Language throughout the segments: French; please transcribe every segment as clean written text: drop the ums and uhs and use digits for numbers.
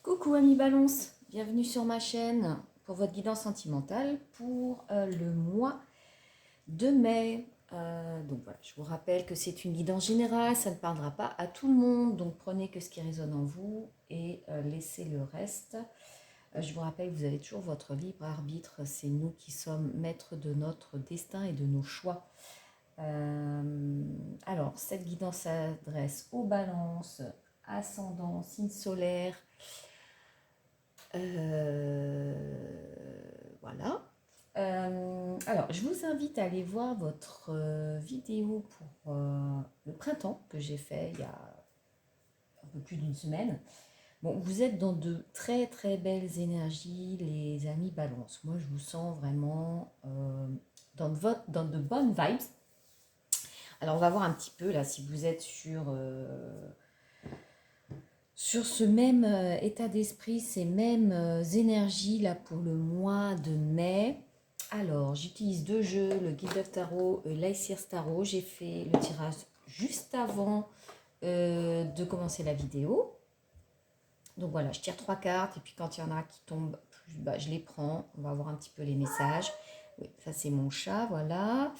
Coucou amis Balance, bienvenue sur ma chaîne pour votre guidance sentimentale pour le mois de mai. Donc voilà, je vous rappelle que c'est une guidance générale, ça ne parlera pas à tout le monde, donc prenez que ce qui résonne en vous et laissez le reste. Je vous rappelle que vous avez toujours votre libre arbitre, c'est nous qui sommes maîtres de notre destin et de nos choix. Alors, cette guidance s'adresse aux balances, ascendant, signe solaire. Voilà. Alors, je vous invite à aller voir votre vidéo pour le printemps que j'ai fait il y a un peu plus d'une semaine. Bon, vous êtes dans de très très belles énergies, les amis Balance. Moi, je vous sens vraiment dans de bonnes vibes. Alors, on va voir un petit peu là si vous êtes sur ce même état d'esprit, ces mêmes énergies là pour le mois de mai. Alors, j'utilise deux jeux, le Guild of Tarot et l'Aesir's Tarot. J'ai fait le tirage juste avant de commencer la vidéo. Donc voilà, je tire 3 cartes et puis quand il y en a qui tombent, je les prends. On va voir un petit peu les messages. Oui, ça c'est mon chat, voilà.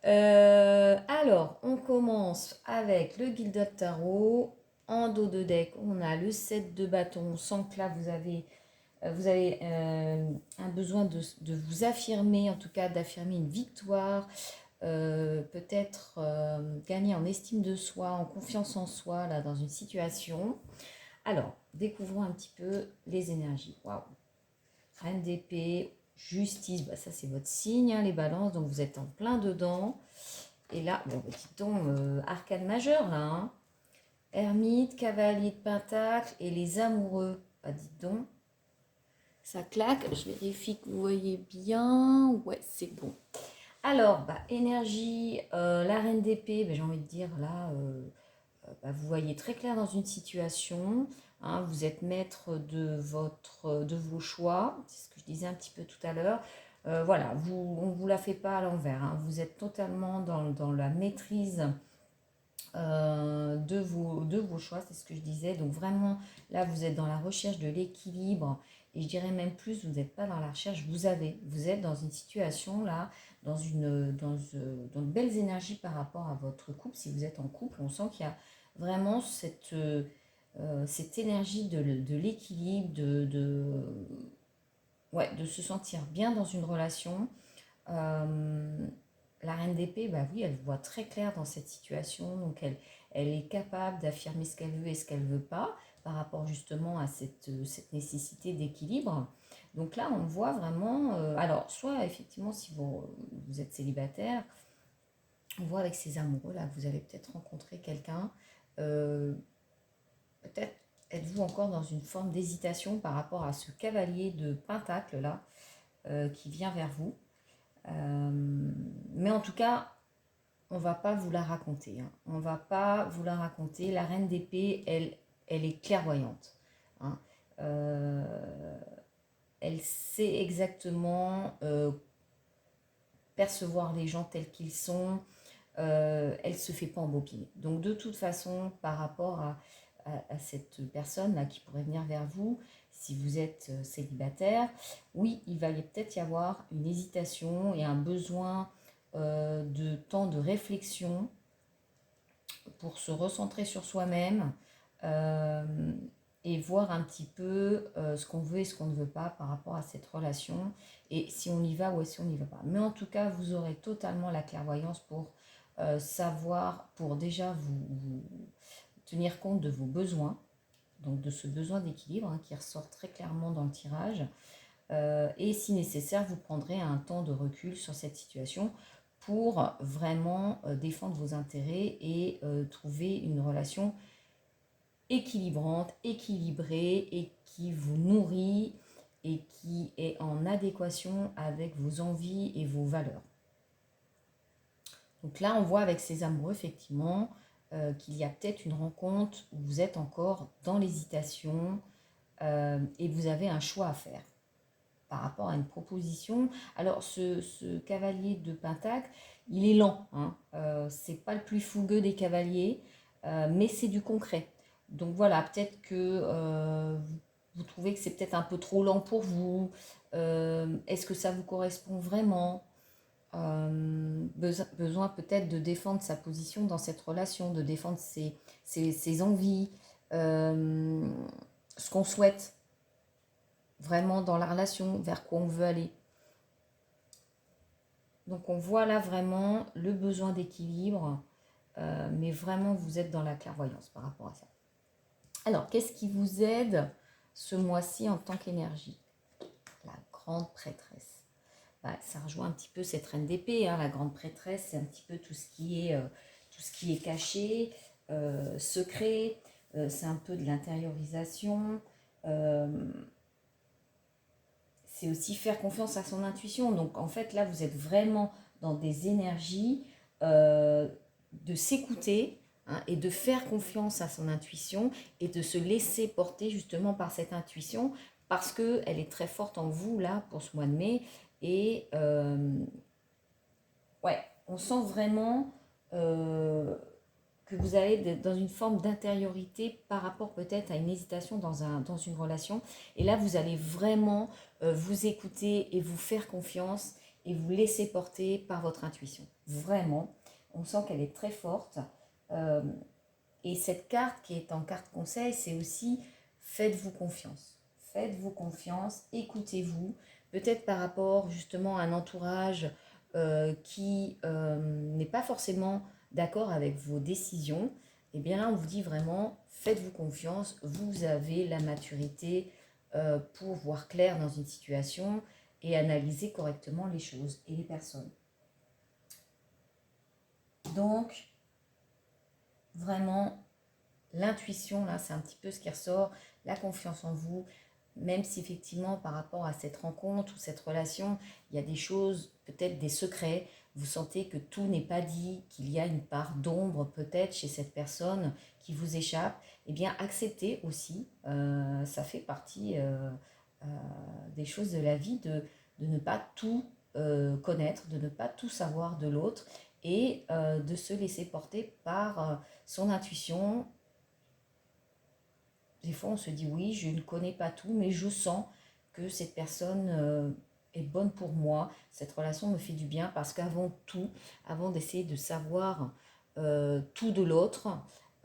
Alors, on commence avec le Guild of Tarot. En dos de deck, on a le 7 de bâton. On sent que là, vous avez un besoin de vous affirmer, en tout cas d'affirmer une victoire, peut-être gagner en estime de soi, en confiance en soi, là, dans une situation. Alors, découvrons un petit peu les énergies. Waouh! Reine d'épée, justice, bah ça c'est votre signe, hein, les balances, donc vous êtes en plein dedans. Et là, bon, petit ton arcane majeur, là, hein. Ermite, cavalier de pentacle et les amoureux. Bah dites donc, ça claque. Je vérifie que vous voyez bien. Ouais, c'est bon. Alors, bah, énergie, la reine d'épée, bah, j'ai envie de dire là, bah, vous voyez très clair dans une situation. Hein, vous êtes maître de vos choix. C'est ce que je disais un petit peu tout à l'heure. Voilà, on ne vous la fait pas à l'envers. Hein. Vous êtes totalement dans la maîtrise de vos choix, c'est ce que je disais. Donc vraiment, là, vous êtes dans la recherche de l'équilibre. Et je dirais même plus, vous n'êtes pas dans la recherche, vous êtes dans une situation là, dans de belles énergies par rapport à votre couple. Si vous êtes en couple, on sent qu'il y a vraiment cette énergie de l'équilibre, ouais, de se sentir bien dans une relation. La reine d'épée, bah oui, elle voit très clair dans cette situation, donc elle est capable d'affirmer ce qu'elle veut et ce qu'elle ne veut pas par rapport justement à cette nécessité d'équilibre. Donc là, on voit vraiment, alors soit effectivement si vous êtes célibataire, on voit avec ses amoureux, là vous avez peut-être rencontré quelqu'un, euh, peut-être êtes-vous encore dans une forme d'hésitation par rapport à ce cavalier de pentacle là qui vient vers vous. Mais en tout cas, on va pas vous la raconter. Hein. On va pas vous la raconter. La reine d'épée, elle est clairvoyante. Hein. Elle sait exactement percevoir les gens tels qu'ils sont. Elle se fait pas embobiner. Donc de toute façon, par rapport à cette personne-là qui pourrait venir vers vous, si vous êtes célibataire, oui, il va peut-être y avoir une hésitation et un besoin de temps de réflexion pour se recentrer sur soi-même et voir un petit peu ce qu'on veut et ce qu'on ne veut pas par rapport à cette relation et si on y va ou si on n'y va pas. Mais en tout cas, vous aurez totalement la clairvoyance pour savoir, pour déjà vous tenir compte de vos besoins, donc de ce besoin d'équilibre hein, qui ressort très clairement dans le tirage. Et si nécessaire, vous prendrez un temps de recul sur cette situation pour vraiment défendre vos intérêts et trouver une relation équilibrante, équilibrée et qui vous nourrit et qui est en adéquation avec vos envies et vos valeurs. Donc là, on voit avec ces amoureux, effectivement, qu'il y a peut-être une rencontre où vous êtes encore dans l'hésitation et vous avez un choix à faire par rapport à une proposition. Alors, ce cavalier de Pentacle, il est lent. Hein. C'est pas le plus fougueux des cavaliers, mais c'est du concret. Donc voilà, peut-être que vous trouvez que c'est peut-être un peu trop lent pour vous. Est-ce que ça vous correspond vraiment? Besoin peut-être de défendre sa position dans cette relation, de défendre ses envies, ce qu'on souhaite vraiment dans la relation, vers quoi on veut aller. Donc on voit là vraiment le besoin d'équilibre, mais vraiment vous êtes dans la clairvoyance par rapport à ça. Alors, qu'est-ce qui vous aide ce mois-ci en tant qu'énergie? La grande prêtresse. Ça rejoint un petit peu cette reine d'épée, hein. La grande prêtresse, c'est un petit peu tout ce qui est caché, secret, c'est un peu de l'intériorisation, c'est aussi faire confiance à son intuition. Donc en fait là vous êtes vraiment dans des énergies de s'écouter, hein, et de faire confiance à son intuition et de se laisser porter justement par cette intuition parce qu'elle est très forte en vous là pour ce mois de mai. Et ouais, on sent vraiment que vous allez dans une forme d'intériorité par rapport peut-être à une hésitation dans une relation. Et là, vous allez vraiment vous écouter et vous faire confiance et vous laisser porter par votre intuition. Vraiment, on sent qu'elle est très forte. Euh, et cette carte qui est en carte conseil, c'est aussi faites-vous confiance. Faites-vous confiance, écoutez-vous. Peut-être par rapport justement à un entourage qui n'est pas forcément d'accord avec vos décisions. Et bien là, on vous dit vraiment, faites-vous confiance. Vous avez la maturité pour voir clair dans une situation et analyser correctement les choses et les personnes. Donc, vraiment, l'intuition, là, c'est un petit peu ce qui ressort, la confiance en vous, même si effectivement, par rapport à cette rencontre ou cette relation, il y a des choses, peut-être des secrets, vous sentez que tout n'est pas dit, qu'il y a une part d'ombre peut-être chez cette personne qui vous échappe, eh bien, acceptez aussi, ça fait partie des choses de la vie, de ne pas tout connaître, de ne pas tout savoir de l'autre, et de se laisser porter par son intuition. Des fois, on se dit oui, je ne connais pas tout, mais je sens que cette personne est bonne pour moi. Cette relation me fait du bien parce qu'avant tout, avant d'essayer de savoir tout de l'autre,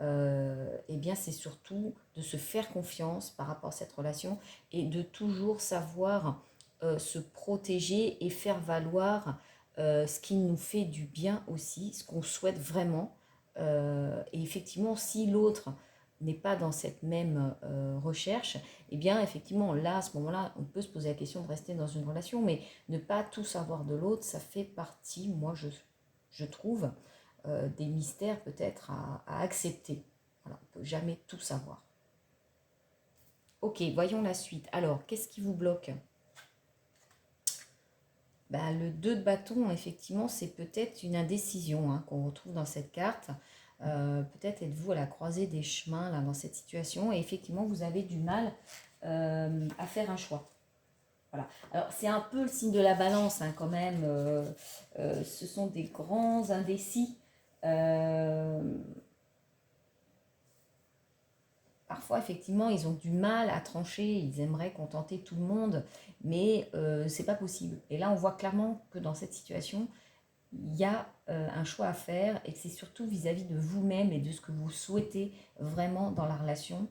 eh bien, c'est surtout de se faire confiance par rapport à cette relation et de toujours savoir se protéger et faire valoir ce qui nous fait du bien aussi, ce qu'on souhaite vraiment. Et effectivement, si l'autre n'est pas dans cette même recherche, eh bien effectivement là à ce moment-là on peut se poser la question de rester dans une relation, mais ne pas tout savoir de l'autre, ça fait partie, moi je trouve, des mystères peut-être à accepter. Voilà, on ne peut jamais tout savoir. Ok, voyons la suite. Alors, qu'est-ce qui vous bloque? Le 2 de bâton, effectivement, c'est peut-être une indécision, hein, qu'on retrouve dans cette carte. Peut-être êtes-vous à la croisée des chemins là, dans cette situation et effectivement, vous avez du mal à faire un choix. Voilà. Alors, c'est un peu le signe de la balance, hein, quand même. Ce sont des grands indécis. Parfois, effectivement, ils ont du mal à trancher, ils aimeraient contenter tout le monde, mais c'est pas possible. Et là, on voit clairement que dans cette situation, il y a un choix à faire et que c'est surtout vis-à-vis de vous-même et de ce que vous souhaitez vraiment dans la relation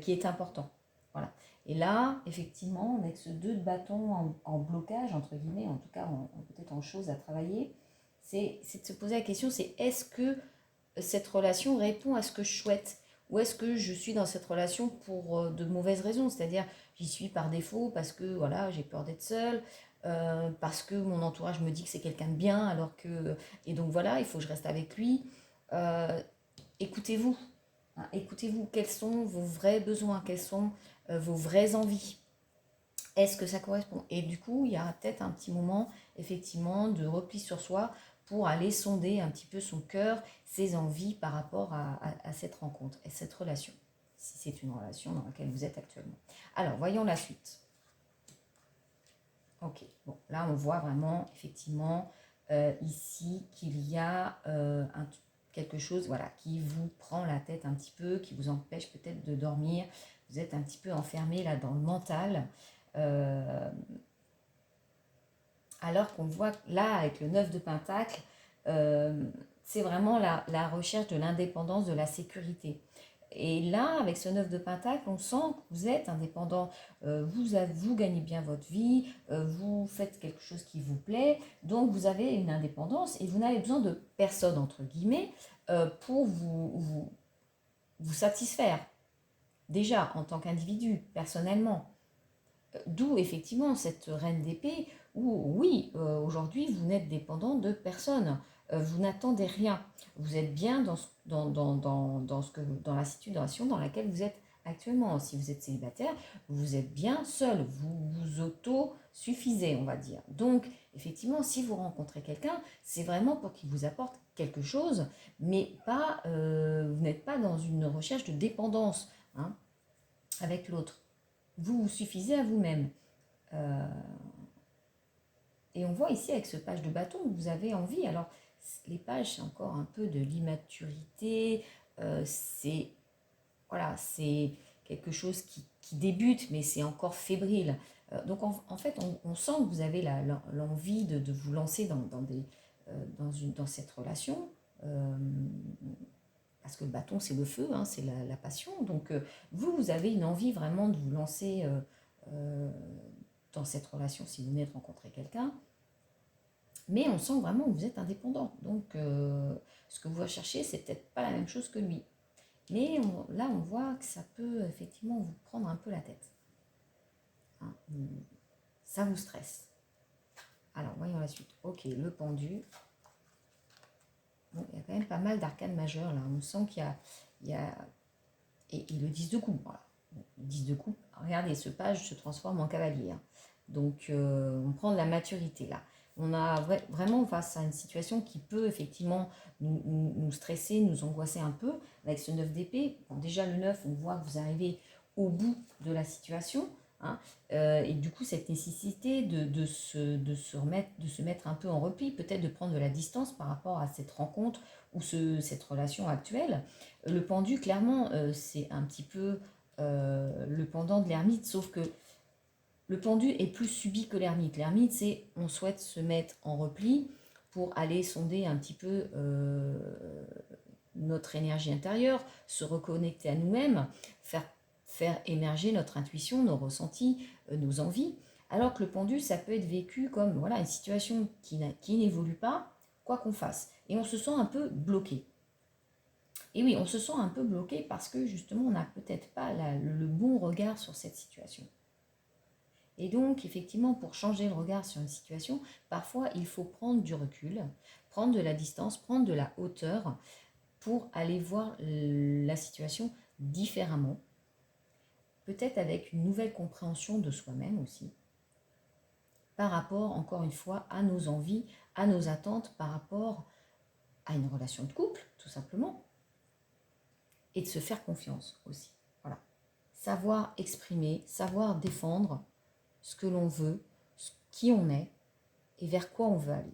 qui est important. Voilà. Et là, effectivement, avec ce 2 de bâton en blocage, entre guillemets, en tout cas peut-être en chose à travailler, c'est de se poser la question, c'est est-ce que cette relation répond à ce que je souhaite? Ou est-ce que je suis dans cette relation pour de mauvaises raisons? C'est-à-dire, j'y suis par défaut parce que voilà, j'ai peur d'être seule, parce que mon entourage me dit que c'est quelqu'un de bien, alors que... Et donc voilà, il faut que je reste avec lui. Euh, écoutez-vous. Hein, écoutez-vous, quels sont vos vrais besoins, quelles sont vos vraies envies. Est-ce que ça correspond? Et du coup, il y a peut-être un petit moment, effectivement, de repli sur soi pour aller sonder un petit peu son cœur, ses envies par rapport à cette rencontre et cette relation, si c'est une relation dans laquelle vous êtes actuellement. Alors, voyons la suite. Ok, bon, là, on voit vraiment, effectivement, ici, qu'il y a quelque chose, voilà, qui vous prend la tête un petit peu, qui vous empêche peut-être de dormir. vous êtes un petit peu enfermé là dans le mental. Euh, alors qu'on voit là, avec le 9 de Pentacle, euh, c'est vraiment la recherche de l'indépendance, de la sécurité. Et là, avec ce 9 de Pentacle, on sent que vous êtes indépendant, vous gagnez bien votre vie, vous faites quelque chose qui vous plaît, donc vous avez une indépendance et vous n'avez besoin de personne, entre guillemets, pour vous satisfaire, déjà en tant qu'individu, personnellement. D'où effectivement cette reine d'épée où oui, aujourd'hui vous n'êtes dépendant de personne, vous n'attendez rien, vous êtes bien dans la situation dans laquelle vous êtes actuellement. Si vous êtes célibataire, vous êtes bien seul, vous vous auto-suffisez, on va dire. Donc effectivement, si vous rencontrez quelqu'un, c'est vraiment pour qu'il vous apporte quelque chose, mais pas, vous n'êtes pas dans une recherche de dépendance, hein, avec l'autre. Vous vous suffisez à vous-même. Euh, et on voit ici avec ce page de bâton que vous avez envie. Alors, les pages, c'est encore un peu de l'immaturité. C'est voilà, c'est quelque chose qui débute, mais c'est encore fébrile. Donc, en fait, on sent que vous avez l'envie de vous lancer dans cette relation. Euh, parce que le bâton, c'est le feu, hein, c'est la passion. Donc, vous avez une envie vraiment de vous lancer euh, dans cette relation si vous venez de rencontrer quelqu'un. Mais on sent vraiment que vous êtes indépendant. Donc, ce que vous recherchez, c'est peut-être pas la même chose que lui. Mais là, on voit que ça peut effectivement vous prendre un peu la tête. Hein, ça vous stresse. Alors, voyons la suite. Ok, le pendu. Bon, il y a quand même pas mal d'arcanes majeures là. On sent qu'il y a et le 10 de coupe. Voilà. Bon, le 10 de coupe, regardez, ce page se transforme en cavalier. Hein. Donc, on prend de la maturité là. On a vraiment face à une situation qui peut effectivement nous stresser, nous angoisser un peu. Avec ce 9 d'épée, bon, déjà le 9, on voit que vous arrivez au bout de la situation. Hein, et du coup, cette nécessité de se mettre un peu en repli, peut-être de prendre de la distance par rapport à cette rencontre ou cette relation actuelle. Le pendu, clairement, c'est un petit peu le pendant de l'ermite, sauf que le pendu est plus subi que l'ermite. L'ermite, c'est on souhaite se mettre en repli pour aller sonder un petit peu notre énergie intérieure, se reconnecter à nous-mêmes, faire émerger notre intuition, nos ressentis, nos envies. Alors que le pendu, ça peut être vécu comme voilà, une situation qui n'évolue pas, quoi qu'on fasse. Et on se sent un peu bloqué. Et oui, on se sent un peu bloqué parce que justement, on n'a peut-être pas le bon regard sur cette situation. Et donc, effectivement, pour changer le regard sur une situation, parfois, il faut prendre du recul, prendre de la distance, prendre de la hauteur pour aller voir la situation différemment, peut-être avec une nouvelle compréhension de soi-même aussi, par rapport, encore une fois, à nos envies, à nos attentes, par rapport à une relation de couple, tout simplement, et de se faire confiance aussi. Voilà. Savoir exprimer, savoir défendre ce que l'on veut, qui on est et vers quoi on veut aller.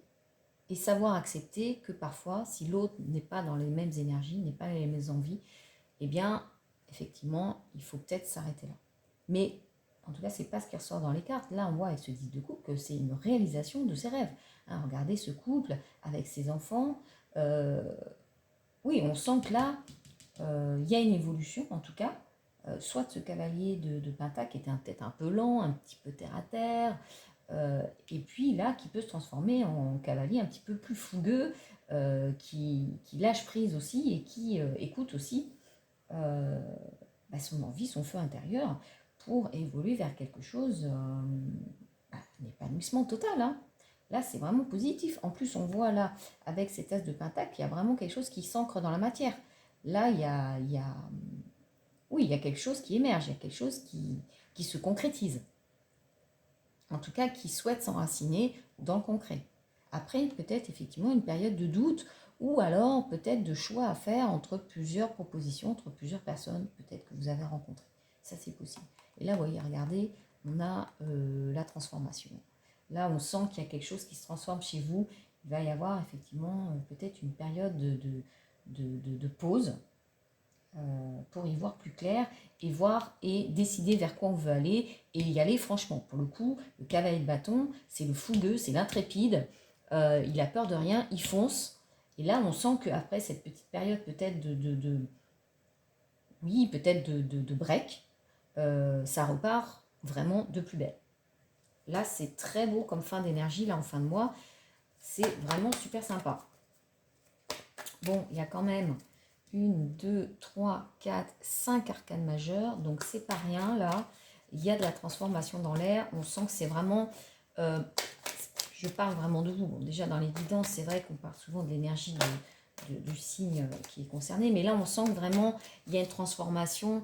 Et savoir accepter que parfois, si l'autre n'est pas dans les mêmes énergies, n'est pas dans les mêmes envies, eh bien, effectivement, il faut peut-être s'arrêter là. Mais, en tout cas, c'est pas ce qui ressort dans les cartes. Là, on voit avec ce 10 de couple que c'est une réalisation de ses rêves. Hein, regardez ce couple avec ses enfants. Oui, on sent que là, il y a une évolution, en tout cas. Soit de ce cavalier de Pentacle qui était peut-être un peu lent, un petit peu terre à terre, et puis là, qui peut se transformer en cavalier un petit peu plus fougueux, qui lâche prise aussi et qui écoute aussi son envie, son feu intérieur pour évoluer vers quelque chose, un épanouissement total. Hein. Là, c'est vraiment positif. En plus, on voit là, avec cet as de Pentacle, il y a vraiment quelque chose qui s'ancre dans la matière. Là, oui, il y a quelque chose qui émerge, il y a quelque chose qui se concrétise. En tout cas, qui souhaite s'enraciner dans le concret. Après, peut-être effectivement une période de doute ou alors peut-être de choix à faire entre plusieurs propositions, entre plusieurs personnes peut-être que vous avez rencontrées. Ça, c'est possible. Et là, vous voyez, regardez, on a la transformation. Là, on sent qu'il y a quelque chose qui se transforme chez vous. Il va y avoir effectivement peut-être une période de pause pour y voir plus clair et voir et décider vers quoi on veut aller et y aller franchement. Pour le coup, le cavalier de bâton, c'est le fougueux, c'est l'intrépide, il a peur de rien, il fonce. Et là, on sent qu'après cette petite période peut-être oui, peut-être de break, ça repart vraiment de plus belle. Là, c'est très beau comme fin d'énergie, là, en fin de mois. C'est vraiment super sympa. Bon, il y a quand même 1, 2, 3, 4, 5 arcanes majeures. Donc, c'est pas rien, là. Il y a de la transformation dans l'air. On sent que c'est vraiment... je parle vraiment de vous. Bon, déjà, dans les guidances, c'est vrai qu'on parle souvent de l'énergie du signe qui est concerné. Mais là, on sent que vraiment, il y a une transformation,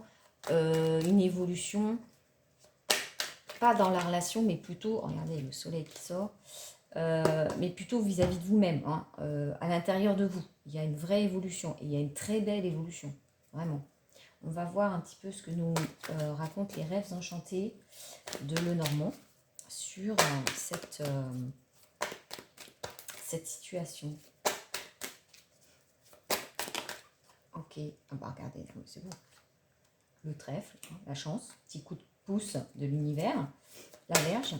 une évolution. Pas dans la relation, mais plutôt... Regardez, le soleil qui sort. Mais plutôt vis-à-vis de vous-même, hein, à l'intérieur de vous. Il y a une vraie évolution, et il y a une très belle évolution, vraiment. On va voir un petit peu ce que nous racontent les rêves enchantés de Lenormand sur cette situation. Ok, ah bah regardez, c'est bon. Le trèfle, hein, la chance, petit coup de pouce de l'univers, la Vierge.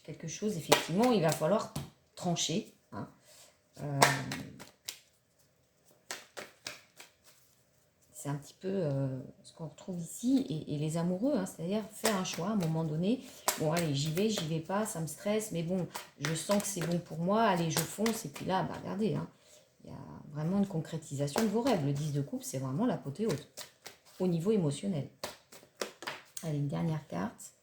Quelque chose, effectivement, il va falloir trancher. Hein. C'est un petit peu ce qu'on retrouve ici, et les amoureux, hein, c'est-à-dire faire un choix à un moment donné. Bon, allez, j'y vais pas, ça me stresse, mais bon, je sens que c'est bon pour moi, allez, je fonce, et puis là, bah, regardez, hein, il y a vraiment une concrétisation de vos rêves. Le 10 de coupe, c'est vraiment l'apothéose, au niveau émotionnel. Allez, une dernière carte.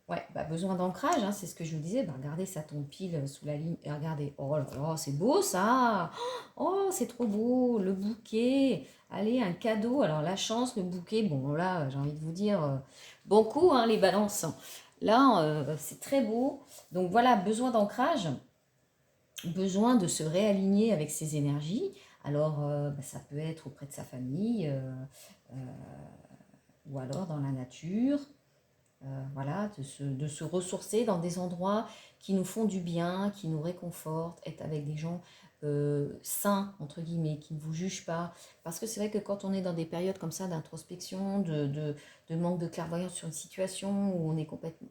Ouais, bah, besoin d'ancrage, hein, c'est ce que je vous disais. Bah, regardez, ça tombe pile sous la ligne. Et regardez, oh là là, c'est beau ça. Oh, c'est trop beau, le bouquet. Allez, un cadeau. Alors, la chance, le bouquet, bon, là, j'ai envie de vous dire, bon coup, hein, les balances. Là, c'est très beau. Donc, voilà, besoin d'ancrage, besoin de se réaligner avec ses énergies. Alors, bah, ça peut être auprès de sa famille, ou alors dans la nature. Voilà, de se ressourcer dans des endroits qui nous font du bien, qui nous réconfortent, être avec des gens sains, entre guillemets, qui ne vous jugent pas. Parce que c'est vrai que quand on est dans des périodes comme ça d'introspection, de manque de clairvoyance sur une situation où on est complètement,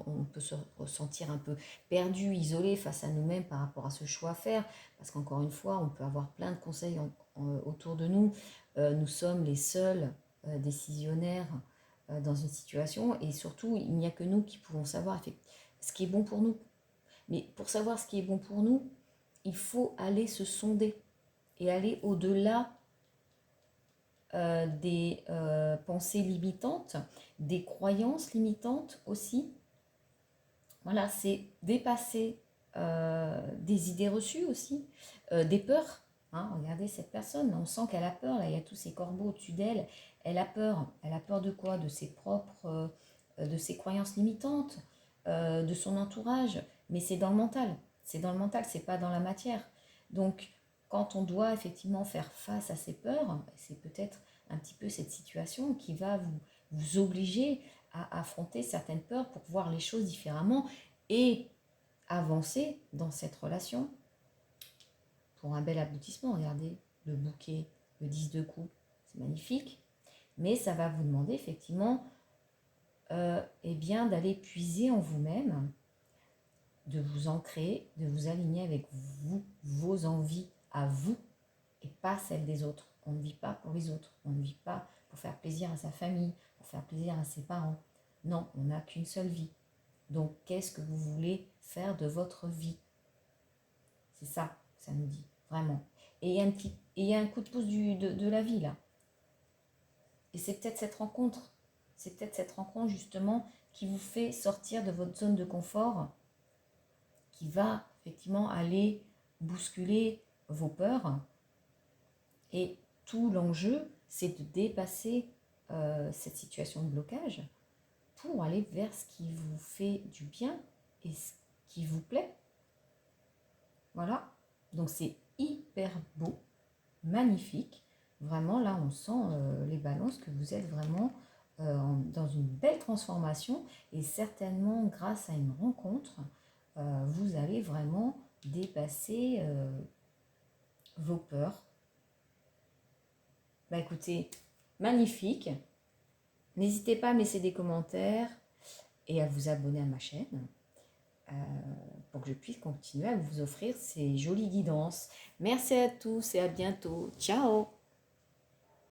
on peut se ressentir un peu perdu, isolé face à nous-mêmes par rapport à ce choix à faire. Parce qu'encore une fois, on peut avoir plein de conseils autour de nous. Nous sommes les seuls décisionnaires dans une situation, et surtout il n'y a que nous qui pouvons savoir ce qui est bon pour nous. Mais pour savoir ce qui est bon pour nous, il faut aller se sonder et aller au-delà des pensées limitantes, des croyances limitantes aussi. Voilà, c'est dépasser des idées reçues aussi, des peurs. Hein, regardez cette personne, on sent qu'elle a peur, là il y a tous ces corbeaux au-dessus d'elle, elle a peur. Elle a peur de quoi? De ses propres, de ses croyances limitantes, de son entourage, mais c'est dans le mental. C'est dans le mental, c'est pas dans la matière. Donc, quand on doit effectivement faire face à ces peurs, c'est peut-être un petit peu cette situation qui va vous obliger à affronter certaines peurs pour voir les choses différemment et avancer dans cette relation pour un bel aboutissement. Regardez le bouquet, le 10 de coupe, c'est magnifique. Mais ça va vous demander effectivement eh bien, d'aller puiser en vous-même, de vous ancrer, de vous aligner avec vous, vos envies à vous et pas celles des autres. On ne vit pas pour les autres, on ne vit pas pour faire plaisir à sa famille, pour faire plaisir à ses parents. Non, on n'a qu'une seule vie. Donc, qu'est-ce que vous voulez faire de votre vie? C'est ça que ça nous dit, vraiment. Et il y a un coup de pouce de la vie, là. Et c'est peut-être cette rencontre justement qui vous fait sortir de votre zone de confort, qui va effectivement aller bousculer vos peurs. Et tout l'enjeu, c'est de dépasser cette situation de blocage pour aller vers ce qui vous fait du bien et ce qui vous plaît. Voilà, donc c'est hyper beau, magnifique. Vraiment, là, on sent les balances que vous êtes vraiment dans une belle transformation, et certainement grâce à une rencontre, vous allez vraiment dépasser vos peurs, Bah écoutez, magnifique. N'hésitez pas à me laisser des commentaires et à vous abonner à ma chaîne euh, pour que je puisse continuer à vous offrir ces jolies guidances. Merci à tous et à bientôt. Ciao!